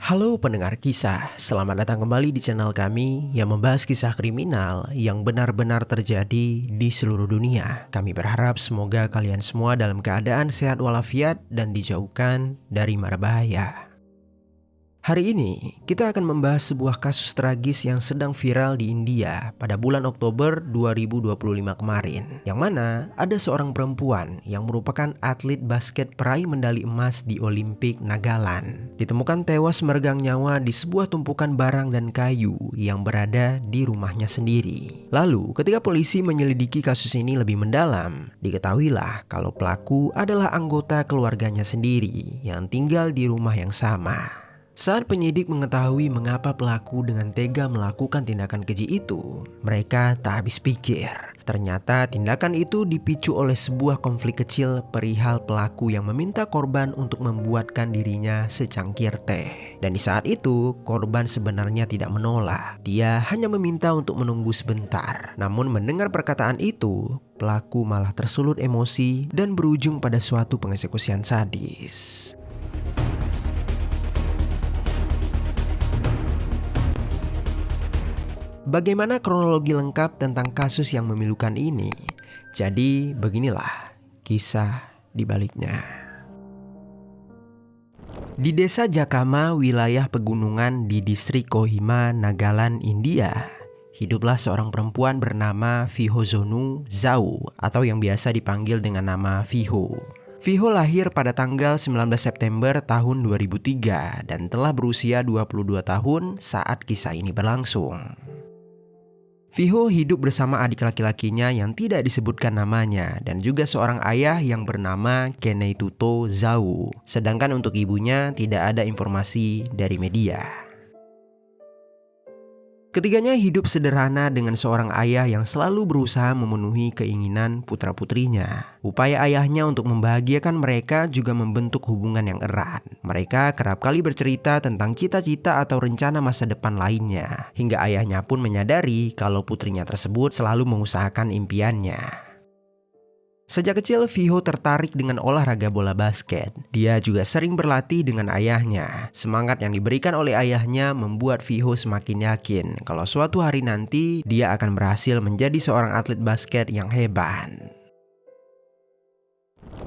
Halo pendengar kisah, selamat datang kembali di channel kami yang membahas kisah kriminal yang benar-benar terjadi di seluruh dunia. Kami berharap semoga kalian semua dalam keadaan sehat walafiat dan dijauhkan dari mara bahaya. Hari ini kita akan membahas sebuah kasus tragis yang sedang viral di India pada bulan Oktober 2025 kemarin. Yang mana ada seorang perempuan yang merupakan atlet basket peraih medali emas di Olimpik Nagaland ditemukan tewas meregang nyawa di sebuah tumpukan barang dan kayu yang berada di rumahnya sendiri. Lalu ketika polisi menyelidiki kasus ini lebih mendalam, diketahuilah kalau pelaku adalah anggota keluarganya sendiri yang tinggal di rumah yang sama. Saat penyidik mengetahui mengapa pelaku dengan tega melakukan tindakan keji itu, mereka tak habis pikir. Ternyata tindakan itu dipicu oleh sebuah konflik kecil perihal pelaku yang meminta korban untuk membuatkan dirinya secangkir teh. Dan di saat itu, korban sebenarnya tidak menolak. Dia hanya meminta untuk menunggu sebentar. Namun mendengar perkataan itu, pelaku malah tersulut emosi dan berujung pada suatu pengeksekusian sadis. Bagaimana kronologi lengkap tentang kasus yang memilukan ini? Jadi beginilah kisah di baliknya. Di desa Jakama, wilayah pegunungan di distrik Kohima, Nagaland, India, hiduplah seorang perempuan bernama Vihozonu Zhao atau yang biasa dipanggil dengan nama Viho. Viho lahir pada tanggal 19 September tahun 2003 dan telah berusia 22 tahun saat kisah ini berlangsung. Viho hidup bersama adik laki-lakinya yang tidak disebutkan namanya dan juga seorang ayah yang bernama Keneituto Zhao. Sedangkan untuk ibunya tidak ada informasi dari media. Ketiganya hidup sederhana dengan seorang ayah yang selalu berusaha memenuhi keinginan putra-putrinya. Upaya ayahnya untuk membahagiakan mereka juga membentuk hubungan yang erat. Mereka kerap kali bercerita tentang cita-cita atau rencana masa depan lainnya. Hingga ayahnya pun menyadari kalau putrinya tersebut selalu mengusahakan impiannya. Sejak kecil, Viho tertarik dengan olahraga bola basket. Dia juga sering berlatih dengan ayahnya. Semangat yang diberikan oleh ayahnya membuat Viho semakin yakin kalau suatu hari nanti dia akan berhasil menjadi seorang atlet basket yang hebat.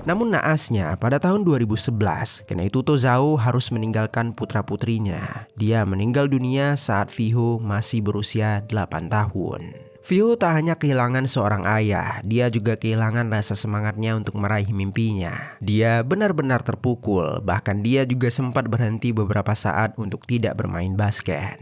Namun naasnya, pada tahun 2011, Keneituto Zhao harus meninggalkan putra-putrinya. Dia meninggal dunia saat Viho masih berusia 8 tahun. Viho tak hanya kehilangan seorang ayah, dia juga kehilangan rasa semangatnya untuk meraih mimpinya. Dia benar-benar terpukul, bahkan dia juga sempat berhenti beberapa saat untuk tidak bermain basket.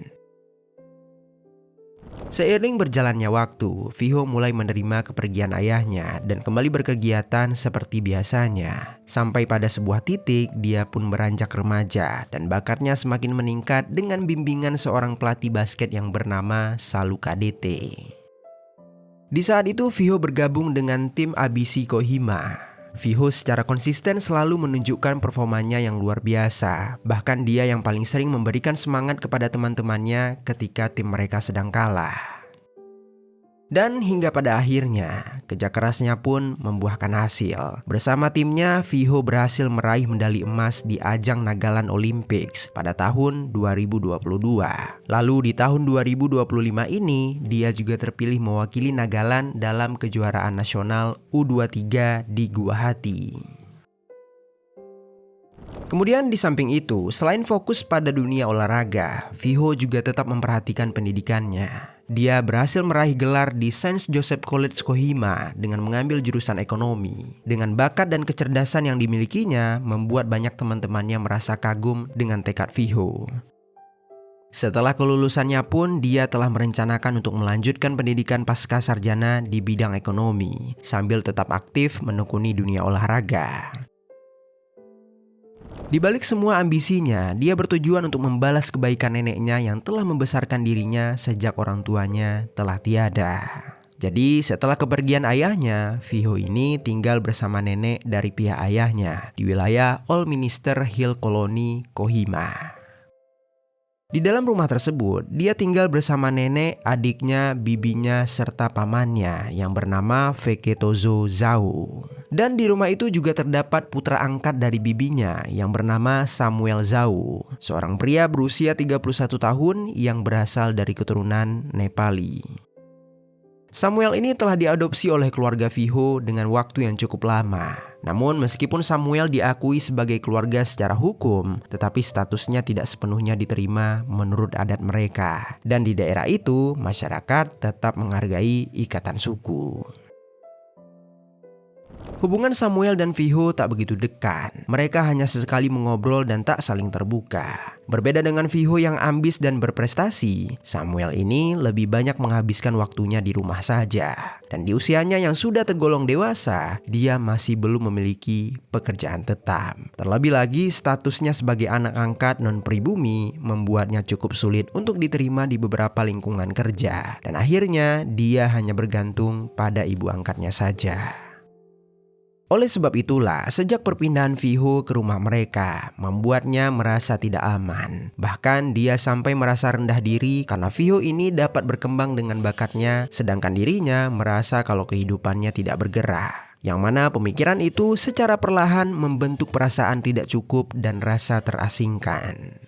Seiring berjalannya waktu, Viho mulai menerima kepergian ayahnya dan kembali berkegiatan seperti biasanya. Sampai pada sebuah titik, dia pun beranjak remaja dan bakatnya semakin meningkat dengan bimbingan seorang pelatih basket yang bernama Salu KDT. Di saat itu, Viho bergabung dengan tim ABC Kohima. Viho secara konsisten selalu menunjukkan performanya yang luar biasa. Bahkan dia yang paling sering memberikan semangat kepada teman-temannya ketika tim mereka sedang kalah. Dan hingga pada akhirnya, kerja kerasnya pun membuahkan hasil. Bersama timnya, Viho berhasil meraih medali emas di ajang Nagaland Olympics pada tahun 2022. Lalu di tahun 2025 ini, dia juga terpilih mewakili Nagaland dalam kejuaraan nasional U23 di Guwahati. Kemudian di samping itu, selain fokus pada dunia olahraga, Viho juga tetap memperhatikan pendidikannya. Dia berhasil meraih gelar di Saint Joseph College Kohima dengan mengambil jurusan ekonomi. Dengan bakat dan kecerdasan yang dimilikinya, membuat banyak teman-temannya merasa kagum dengan tekad Viho. Setelah kelulusannya pun, dia telah merencanakan untuk melanjutkan pendidikan pasca sarjana di bidang ekonomi, sambil tetap aktif menekuni dunia olahraga. Di balik semua ambisinya, dia bertujuan untuk membalas kebaikan neneknya yang telah membesarkan dirinya sejak orang tuanya telah tiada. Jadi setelah kepergian ayahnya, Viho ini tinggal bersama nenek dari pihak ayahnya di wilayah Allminster Hill Colony, Kohima. Di dalam rumah tersebut, dia tinggal bersama nenek, adiknya, bibinya, serta pamannya yang bernama Veketozo Zhao. Dan di rumah itu juga terdapat putra angkat dari bibinya yang bernama Samuel Zhao, seorang pria berusia 31 tahun yang berasal dari keturunan Nepali. Samuel ini telah diadopsi oleh keluarga Viho dengan waktu yang cukup lama. Namun meskipun Samuel diakui sebagai keluarga secara hukum, tetapi statusnya tidak sepenuhnya diterima menurut adat mereka. Dan di daerah itu, masyarakat tetap menghargai ikatan suku. Hubungan Samuel dan Viho tak begitu dekat. Mereka hanya sesekali mengobrol dan tak saling terbuka. Berbeda dengan Viho yang ambis dan berprestasi, Samuel ini lebih banyak menghabiskan waktunya di rumah saja. Dan di usianya yang sudah tergolong dewasa, dia masih belum memiliki pekerjaan tetap. Terlebih lagi, statusnya sebagai anak angkat non-pribumi membuatnya cukup sulit untuk diterima di beberapa lingkungan kerja. Dan akhirnya, dia hanya bergantung pada ibu angkatnya saja. Oleh sebab itulah, sejak perpindahan Viho ke rumah mereka, membuatnya merasa tidak aman. Bahkan dia sampai merasa rendah diri karena Viho ini dapat berkembang dengan bakatnya, sedangkan dirinya merasa kalau kehidupannya tidak bergerak. Yang mana pemikiran itu secara perlahan membentuk perasaan tidak cukup dan rasa terasingkan.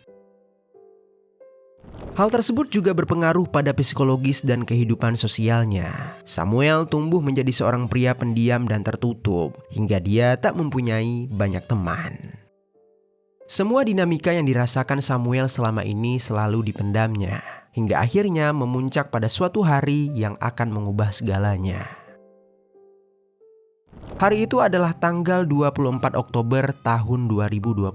Hal tersebut juga berpengaruh pada psikologis dan kehidupan sosialnya. Samuel tumbuh menjadi seorang pria pendiam dan tertutup, hingga dia tak mempunyai banyak teman. Semua dinamika yang dirasakan Samuel selama ini selalu dipendamnya, hingga akhirnya memuncak pada suatu hari yang akan mengubah segalanya. Hari itu adalah tanggal 24 Oktober tahun 2025,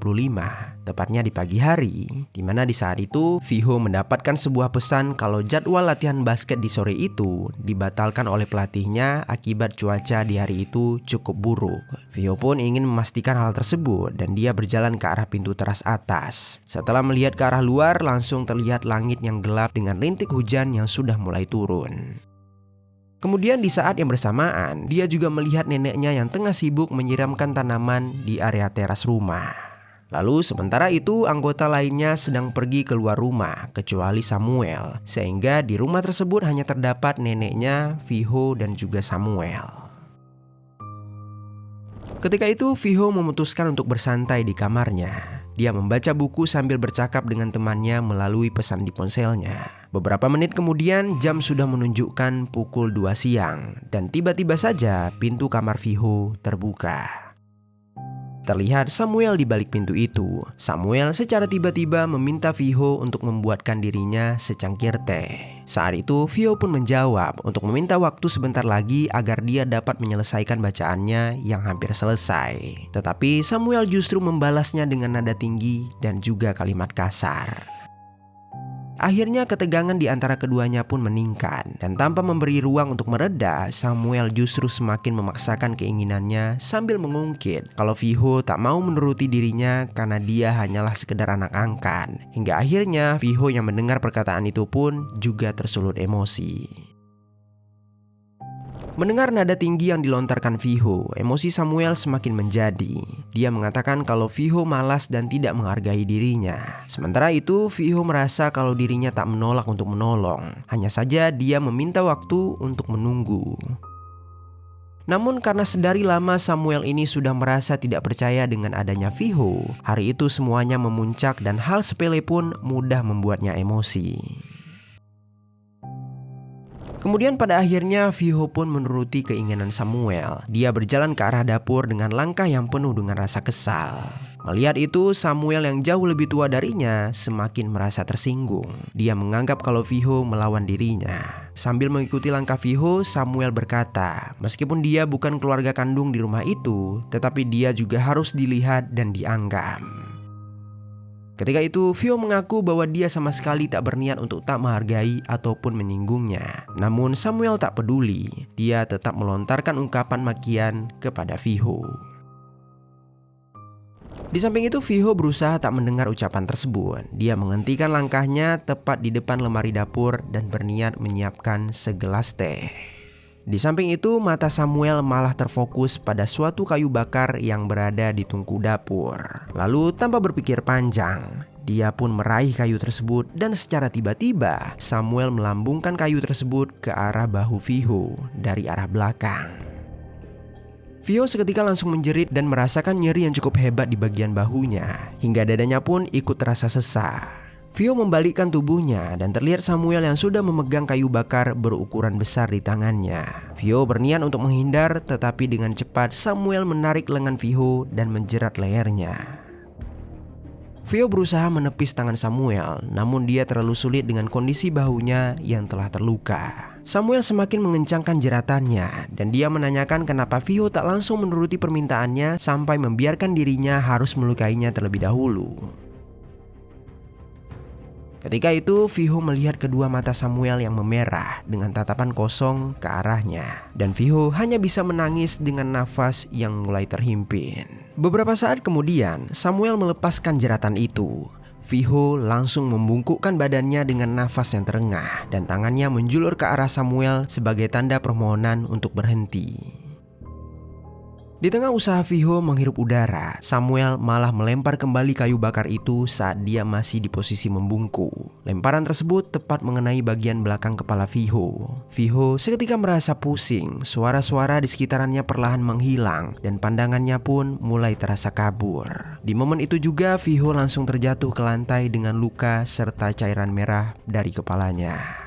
tepatnya di pagi hari, di mana di saat itu Viho mendapatkan sebuah pesan kalau jadwal latihan basket di sore itu dibatalkan oleh pelatihnya akibat cuaca di hari itu cukup buruk. Viho pun ingin memastikan hal tersebut dan dia berjalan ke arah pintu teras atas. Setelah melihat ke arah luar, langsung terlihat langit yang gelap dengan rintik hujan yang sudah mulai turun. Kemudian di saat yang bersamaan, dia juga melihat neneknya yang tengah sibuk menyiramkan tanaman di area teras rumah. Lalu sementara itu anggota lainnya sedang pergi keluar rumah kecuali Samuel, sehingga di rumah tersebut hanya terdapat neneknya, Viho dan juga Samuel. Ketika itu Viho memutuskan untuk bersantai di kamarnya. Dia membaca buku sambil bercakap dengan temannya melalui pesan di ponselnya. Beberapa menit kemudian jam sudah menunjukkan pukul 2 siang dan tiba-tiba saja pintu kamar Viho terbuka. Terlihat Samuel di balik pintu itu. Samuel secara tiba-tiba meminta Viho untuk membuatkan dirinya secangkir teh. Saat itu Viho pun menjawab untuk meminta waktu sebentar lagi agar dia dapat menyelesaikan bacaannya yang hampir selesai. Tetapi Samuel justru membalasnya dengan nada tinggi dan juga kalimat kasar. Akhirnya ketegangan di antara keduanya pun meningkat dan tanpa memberi ruang untuk mereda, Samuel justru semakin memaksakan keinginannya sambil mengungkit kalau Viho tak mau menuruti dirinya karena dia hanyalah sekedar anak angkat. Hingga akhirnya Viho yang mendengar perkataan itu pun juga tersulut emosi. Mendengar nada tinggi yang dilontarkan Viho, emosi Samuel semakin menjadi. Dia mengatakan kalau Viho malas dan tidak menghargai dirinya. Sementara itu, Viho merasa kalau dirinya tak menolak untuk menolong. Hanya saja dia meminta waktu untuk menunggu. Namun karena sedari lama Samuel ini sudah merasa tidak percaya dengan adanya Viho, hari itu semuanya memuncak dan hal sepele pun mudah membuatnya emosi. Kemudian pada akhirnya Viho pun menuruti keinginan Samuel. Dia berjalan ke arah dapur dengan langkah yang penuh dengan rasa kesal. Melihat itu, Samuel yang jauh lebih tua darinya semakin merasa tersinggung. Dia menganggap kalau Viho melawan dirinya. Sambil mengikuti langkah Viho, Samuel berkata, meskipun dia bukan keluarga kandung di rumah itu, tetapi dia juga harus dilihat dan dianggap. Ketika itu, Viho mengaku bahwa dia sama sekali tak berniat untuk tak menghargai ataupun menyinggungnya. Namun Samuel tak peduli, dia tetap melontarkan ungkapan makian kepada Viho. Di samping itu, Viho berusaha tak mendengar ucapan tersebut. Dia menghentikan langkahnya tepat di depan lemari dapur dan berniat menyiapkan segelas teh. Di samping itu, mata Samuel malah terfokus pada suatu kayu bakar yang berada di tungku dapur. Lalu tanpa berpikir panjang, dia pun meraih kayu tersebut dan secara tiba-tiba Samuel melambungkan kayu tersebut ke arah bahu Viho dari arah belakang. Vio seketika langsung menjerit dan merasakan nyeri yang cukup hebat di bagian bahunya, hingga dadanya pun ikut terasa sesak. Vio membalikkan tubuhnya dan terlihat Samuel yang sudah memegang kayu bakar berukuran besar di tangannya. Vio berniat untuk menghindar, tetapi dengan cepat Samuel menarik lengan Vio dan menjerat lehernya. Vio berusaha menepis tangan Samuel, namun dia terlalu sulit dengan kondisi bahunya yang telah terluka. Samuel semakin mengencangkan jeratannya dan dia menanyakan kenapa Vio tak langsung menuruti permintaannya sampai membiarkan dirinya harus melukainya terlebih dahulu. Ketika itu, Vio melihat kedua mata Samuel yang memerah dengan tatapan kosong ke arahnya. Dan Vio hanya bisa menangis dengan nafas yang mulai terhimpin. Beberapa saat kemudian, Samuel melepaskan jeratan itu. Vio langsung membungkukkan badannya dengan nafas yang terengah. Dan tangannya menjulur ke arah Samuel sebagai tanda permohonan untuk berhenti. Di tengah usaha Vio menghirup udara, Samuel malah melempar kembali kayu bakar itu saat dia masih di posisi membungkuk. Lemparan tersebut tepat mengenai bagian belakang kepala Vio. Vio seketika merasa pusing, suara-suara di sekitarannya perlahan menghilang dan pandangannya pun mulai terasa kabur. Di momen itu juga Vio langsung terjatuh ke lantai dengan luka serta cairan merah dari kepalanya.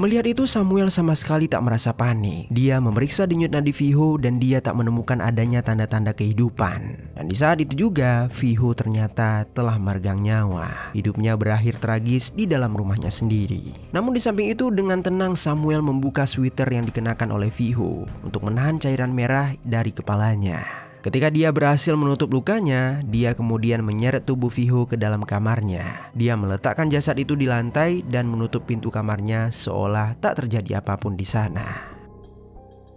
Melihat itu, Samuel sama sekali tak merasa panik. Dia memeriksa denyut nadi Vio dan dia tak menemukan adanya tanda-tanda kehidupan. Dan di saat itu juga, Vio ternyata telah meregang nyawa. Hidupnya berakhir tragis di dalam rumahnya sendiri. Namun di samping itu, dengan tenang Samuel membuka sweater yang dikenakan oleh Vio untuk menahan cairan merah dari kepalanya. Ketika dia berhasil menutup lukanya, dia kemudian menyeret tubuh Vio ke dalam kamarnya. Dia meletakkan jasad itu di lantai dan menutup pintu kamarnya seolah tak terjadi apapun di sana.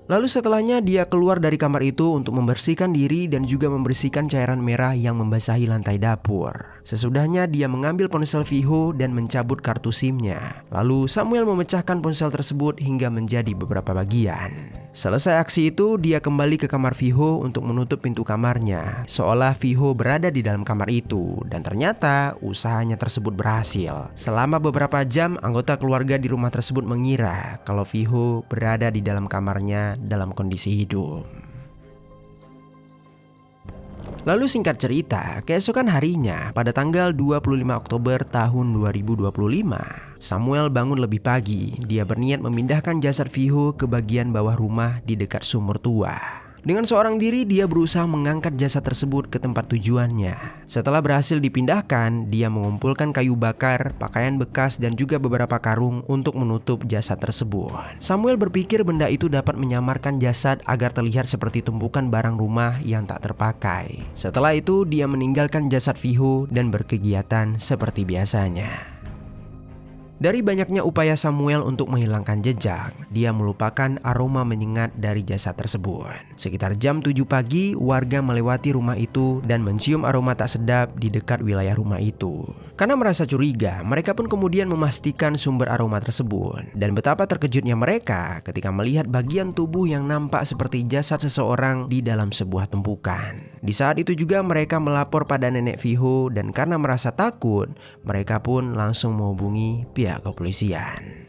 Lalu setelahnya dia keluar dari kamar itu untuk membersihkan diri dan juga membersihkan cairan merah yang membasahi lantai dapur. Sesudahnya dia mengambil ponsel Vio dan mencabut kartu SIM-nya. Lalu Samuel memecahkan ponsel tersebut hingga menjadi beberapa bagian. Selesai aksi itu, dia kembali ke kamar Vio untuk menutup pintu kamarnya, seolah Vio berada di dalam kamar itu. Dan ternyata usahanya tersebut berhasil. Selama beberapa jam, anggota keluarga di rumah tersebut mengira kalau Vio berada di dalam kamarnya dalam kondisi hidup. Lalu singkat cerita, keesokan harinya pada tanggal 25 Oktober tahun 2025, Samuel bangun lebih pagi. Dia berniat memindahkan jasad Vio ke bagian bawah rumah di dekat sumur tua. Dengan seorang diri, dia berusaha mengangkat jasad tersebut ke tempat tujuannya. Setelah berhasil dipindahkan, dia mengumpulkan kayu bakar, pakaian bekas, dan juga beberapa karung untuk menutup jasad tersebut. Samuel berpikir benda itu dapat menyamarkan jasad agar terlihat seperti tumpukan barang rumah yang tak terpakai. Setelah itu, dia meninggalkan jasad Vio dan berkegiatan seperti biasanya. Dari banyaknya upaya Samuel untuk menghilangkan jejak, dia melupakan aroma menyengat dari jasad tersebut. Sekitar jam 7 pagi, warga melewati rumah itu dan mencium aroma tak sedap di dekat wilayah rumah itu. Karena merasa curiga, mereka pun kemudian memastikan sumber aroma tersebut. Dan betapa terkejutnya mereka ketika melihat bagian tubuh yang nampak seperti jasad seseorang di dalam sebuah tumpukan. Di saat itu juga mereka melapor pada nenek Vio dan karena merasa takut, mereka pun langsung menghubungi pihak kepolisian.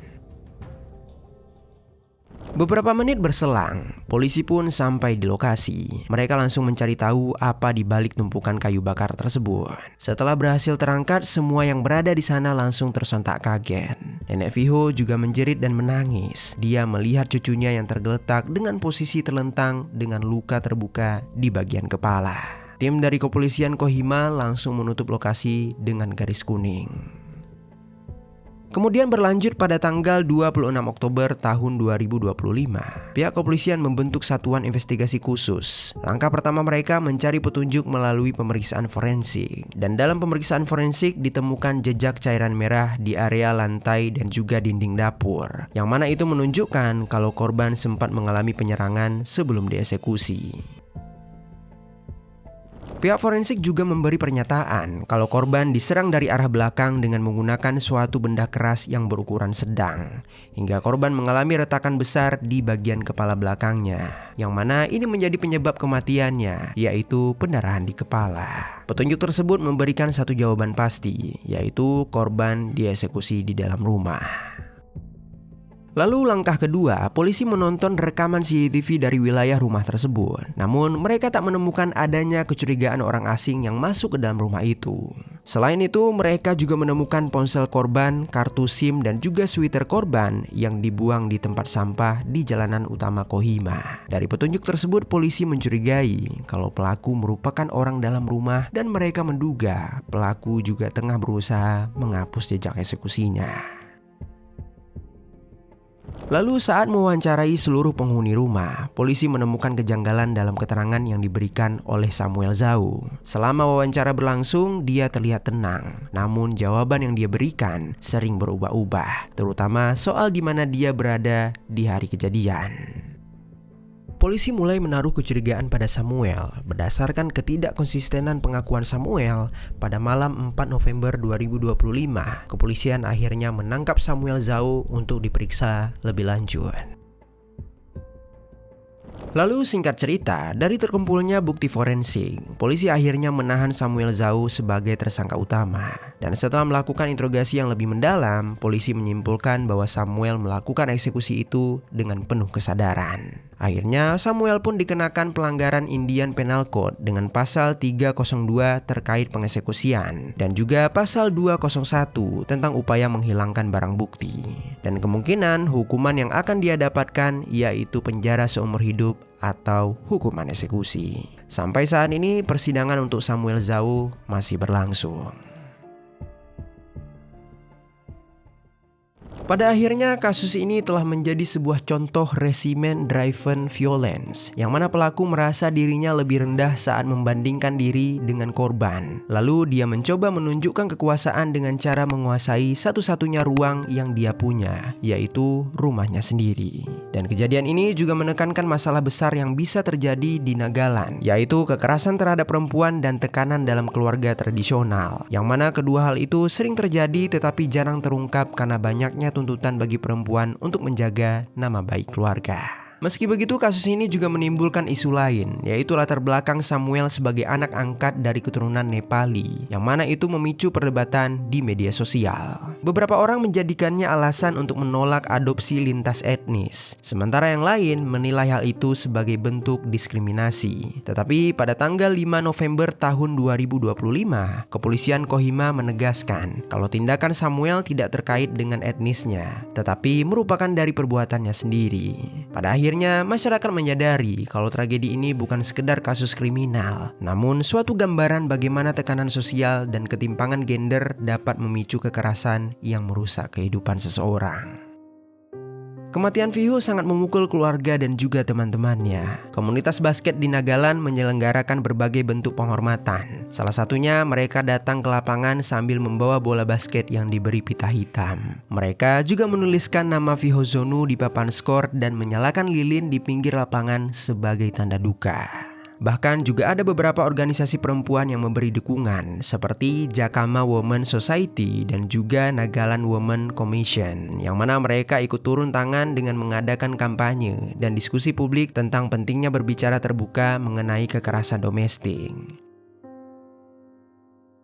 Beberapa menit berselang, polisi pun sampai di lokasi. Mereka langsung mencari tahu apa di balik tumpukan kayu bakar tersebut. Setelah berhasil terangkat, semua yang berada di sana langsung tersontak kaget. Nenek Vio juga menjerit dan menangis. Dia melihat cucunya yang tergeletak dengan posisi terlentang dengan luka terbuka di bagian kepala. Tim dari kepolisian Kohima langsung menutup lokasi dengan garis kuning. Kemudian berlanjut pada tanggal 26 Oktober tahun 2025. Pihak kepolisian membentuk satuan investigasi khusus. Langkah pertama mereka mencari petunjuk melalui pemeriksaan forensik. Dan dalam pemeriksaan forensik ditemukan jejak cairan merah di area lantai dan juga dinding dapur. Yang mana itu menunjukkan kalau korban sempat mengalami penyerangan sebelum dieksekusi. Pihak forensik juga memberi pernyataan kalau korban diserang dari arah belakang dengan menggunakan suatu benda keras yang berukuran sedang, hingga korban mengalami retakan besar di bagian kepala belakangnya, yang mana ini menjadi penyebab kematiannya, yaitu pendarahan di kepala. Petunjuk tersebut memberikan satu jawaban pasti, yaitu korban dieksekusi di dalam rumah. Lalu langkah kedua, polisi menonton rekaman CCTV dari wilayah rumah tersebut. Namun mereka tak menemukan adanya kecurigaan orang asing yang masuk ke dalam rumah itu. Selain itu, mereka juga menemukan ponsel korban, kartu SIM, dan juga sweater korban yang dibuang di tempat sampah di jalanan utama Kohima. Dari petunjuk tersebut, polisi mencurigai kalau pelaku merupakan orang dalam rumah dan mereka menduga pelaku juga tengah berusaha menghapus jejak eksekusinya. Lalu saat mewawancarai seluruh penghuni rumah, polisi menemukan kejanggalan dalam keterangan yang diberikan oleh Samuel Zhao. Selama wawancara berlangsung, dia terlihat tenang. Namun jawaban yang dia berikan sering berubah-ubah, terutama soal di mana dia berada di hari kejadian. Polisi mulai menaruh kecurigaan pada Samuel berdasarkan ketidakkonsistenan pengakuan Samuel. Pada malam 4 November 2025, kepolisian akhirnya menangkap Samuel Zhao untuk diperiksa lebih lanjut. Lalu singkat cerita, dari terkumpulnya bukti forensik, polisi akhirnya menahan Samuel Zhao sebagai tersangka utama. Dan setelah melakukan interogasi yang lebih mendalam, polisi menyimpulkan bahwa Samuel melakukan eksekusi itu dengan penuh kesadaran. Akhirnya Samuel pun dikenakan pelanggaran Indian Penal Code dengan pasal 302 terkait pengeksekusian dan juga pasal 201 tentang upaya menghilangkan barang bukti. Dan kemungkinan hukuman yang akan dia dapatkan yaitu penjara seumur hidup atau hukuman eksekusi. Sampai saat ini persidangan untuk Samuel Zhao masih berlangsung. Pada akhirnya kasus ini telah menjadi sebuah contoh resimen driven violence, yang mana pelaku merasa dirinya lebih rendah saat membandingkan diri dengan korban. Lalu dia mencoba menunjukkan kekuasaan dengan cara menguasai satu-satunya ruang yang dia punya, yaitu rumahnya sendiri. Dan kejadian ini juga menekankan masalah besar yang bisa terjadi di Nagaland, yaitu kekerasan terhadap perempuan dan tekanan dalam keluarga tradisional, yang mana kedua hal itu sering terjadi tetapi jarang terungkap karena banyaknya tuntutan bagi perempuan untuk menjaga nama baik keluarga. Meski begitu, kasus ini juga menimbulkan isu lain, yaitu latar belakang Samuel sebagai anak angkat dari keturunan Nepali, yang mana itu memicu perdebatan di media sosial. Beberapa orang menjadikannya alasan untuk menolak adopsi lintas etnis, sementara yang lain menilai hal itu sebagai bentuk diskriminasi. Tetapi pada tanggal 5 November tahun 2025, kepolisian Kohima menegaskan kalau tindakan Samuel tidak terkait dengan etnisnya, tetapi merupakan dari perbuatannya sendiri. Pada akhirnya, masyarakat menyadari kalau tragedi ini bukan sekedar kasus kriminal, namun suatu gambaran bagaimana tekanan sosial dan ketimpangan gender dapat memicu kekerasan yang merusak kehidupan seseorang. Kematian Vihu sangat memukul keluarga dan juga teman-temannya. Komunitas basket di Nagaland menyelenggarakan berbagai bentuk penghormatan. Salah satunya mereka datang ke lapangan sambil membawa bola basket yang diberi pita hitam. Mereka juga menuliskan nama Vihozonu di papan skor dan menyalakan lilin di pinggir lapangan sebagai tanda duka. Bahkan juga ada beberapa organisasi perempuan yang memberi dukungan seperti Jakama Women Society dan juga Nagaland Women Commission, yang mana mereka ikut turun tangan dengan mengadakan kampanye dan diskusi publik tentang pentingnya berbicara terbuka mengenai kekerasan domestik.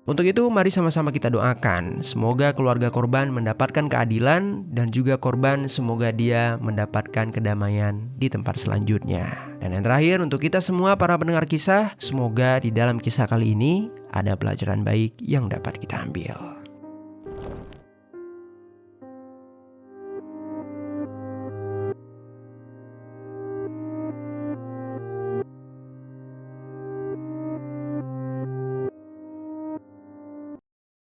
Untuk itu, mari sama-sama kita doakan semoga keluarga korban mendapatkan keadilan dan juga korban semoga dia mendapatkan kedamaian di tempat selanjutnya. Dan yang terakhir, untuk kita semua para pendengar kisah, semoga di dalam kisah kali ini ada pelajaran baik yang dapat kita ambil.